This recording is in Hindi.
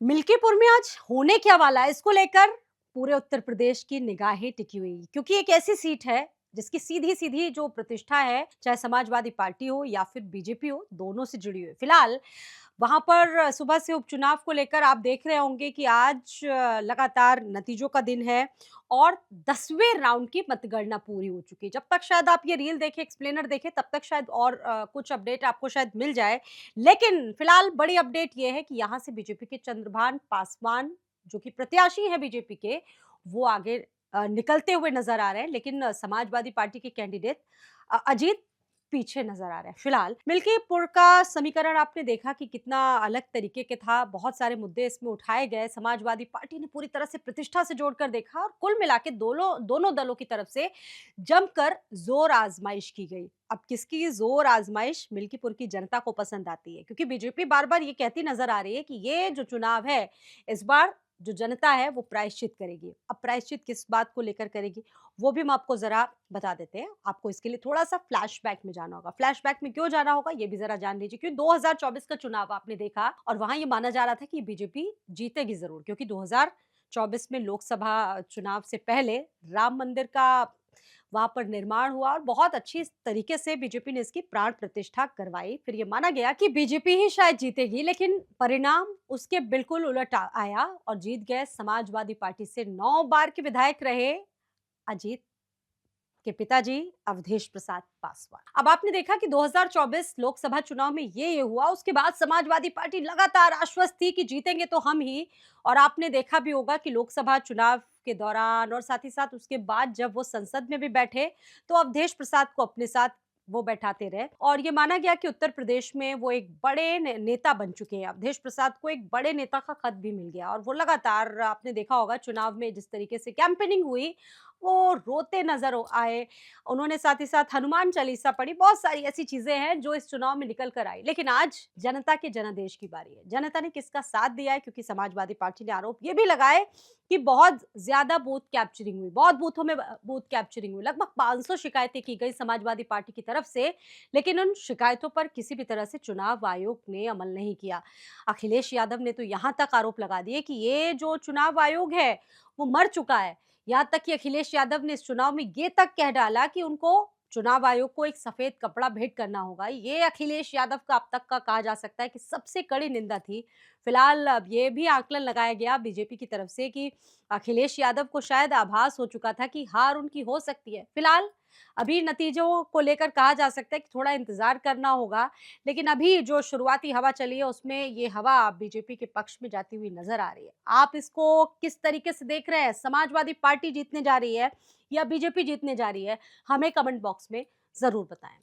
मिल्कीपुर में आज होने क्या वाला है, इसको लेकर पूरे उत्तर प्रदेश की निगाहें टिकी हुई, क्योंकि एक ऐसी सीट है जिसकी सीधी सीधी जो प्रतिष्ठा है, चाहे समाजवादी पार्टी हो या फिर बीजेपी हो, दोनों से जुड़ी हुई है। फिलहाल वहां पर सुबह से उपचुनाव को लेकर आप देख रहे होंगे कि आज लगातार नतीजों का दिन है और 10वें राउंड की मतगणना पूरी हो चुकी है। जब तक शायद आप ये रील देखें, एक्सप्लेनर देखें, तब तक शायद और कुछ अपडेट आपको शायद मिल जाए। लेकिन फिलहाल बड़ी अपडेट ये है कि यहाँ से बीजेपी के चंद्रभान पासवान, जो कि प्रत्याशी है बीजेपी के, वो आगे निकलते हुए नजर आ रहे हैं। लेकिन समाजवादी पार्टी के कैंडिडेट अजीत पीछे नजर आ रहे हैं। फिलहाल मिल्कीपुर का समीकरण आपने देखा कि कितना अलग तरीके के था, बहुत सारे मुद्दे इसमें उठाए गए। समाजवादी पार्टी ने पूरी तरह से प्रतिष्ठा से जोड़कर देखा और कुल मिला के दोनों दोनों दलों की तरफ से जमकर जोर आजमाइश की गई। अब किसकी जोर आजमाइश मिल्कीपुर की जनता को पसंद आती है, क्योंकि बीजेपी बार बार ये कहती नजर आ रही है कि ये जो चुनाव है, इस बार जो जनता है वो प्रायश्चित करेगी। अब प्रायश्चित किस बात को लेकर करेगी, वो भी हम आपको जरा बता देते हैं। आपको इसके लिए थोड़ा सा फ्लैशबैक में जाना होगा। फ्लैशबैक में क्यों जाना होगा, ये भी जरा जान लीजिए। क्योंकि 2024 का चुनाव आपने देखा और वहां ये माना जा रहा था कि बीजेपी जीतेगी जरूर, क्योंकि 2024 में लोकसभा चुनाव से पहले राम मंदिर का वहां पर निर्माण हुआ और बहुत अच्छी तरीके से बीजेपी ने इसकी प्राण प्रतिष्ठा करवाई। फिर ये माना गया कि बीजेपी ही शायद जीतेगी, लेकिन परिणाम उसके बिल्कुल उलट आया और जीत गए समाजवादी पार्टी से 9 बार के विधायक रहे अजीत के पिताजी अवधेश प्रसाद पासवान। अब आपने देखा कि 2024 लोकसभा चुनाव में ये हुआ, उसके बाद समाजवादी पार्टी लगातार आश्वस्त थी कि जीतेंगे तो हम ही। और आपने देखा भी होगा कि लोकसभा चुनाव के दौरान और साथ ही साथ उसके बाद जब वो संसद में भी बैठे, तो अवधेश प्रसाद को अपने साथ वो बैठाते रहे और ये माना गया कि उत्तर प्रदेश में वो एक बड़े नेता बन चुके हैं। अवधेश प्रसाद को एक बड़े नेता का खत भी मिल गया और वो लगातार, आपने देखा होगा चुनाव में जिस तरीके से कैंपेनिंग हुई, वो रोते नजर आए। उन्होंने साथ ही साथ हनुमान चालीसा पढ़ी। बहुत सारी ऐसी चीजें हैं जो इस चुनाव में निकल कर आई। लेकिन आज जनता के जनादेश की बारी है। जनता ने किसका साथ दिया है, क्योंकि समाजवादी पार्टी ने आरोप ये भी लगाए कि बहुत ज्यादा बूथ कैप्चरिंग हुई, बहुत बूथों में बूथ कैप्चरिंग हुई। लगभग 500 शिकायतें की गई समाजवादी पार्टी की तरफ से, लेकिन उन शिकायतों पर किसी भी तरह से चुनाव आयोग ने अमल नहीं किया। अखिलेश यादव ने तो यहां तक आरोप लगा दिए कि ये जो चुनाव आयोग है वो मर चुका है। यहाँ तक कि अखिलेश यादव ने इस चुनाव में ये तक कह डाला कि उनको चुनाव आयोग को एक सफेद कपड़ा भेंट करना होगा। ये अखिलेश यादव का अब तक का कहा जा सकता है कि सबसे कड़ी निंदा थी। फिलहाल अब ये भी आकलन लगाया गया बीजेपी की तरफ से कि अखिलेश यादव को शायद आभास हो चुका था कि हार उनकी हो सकती है। फिलहाल अभी नतीजों को लेकर कहा जा सकता है कि थोड़ा इंतजार करना होगा। लेकिन अभी जो शुरुआती हवा चली है उसमें ये हवा बीजेपी के पक्ष में जाती हुई नजर आ रही है। आप इसको किस तरीके से देख रहे हैं? समाजवादी पार्टी जीतने जा रही है या बीजेपी जीतने जा रही है? हमें कमेंट बॉक्स में जरूर बताएं।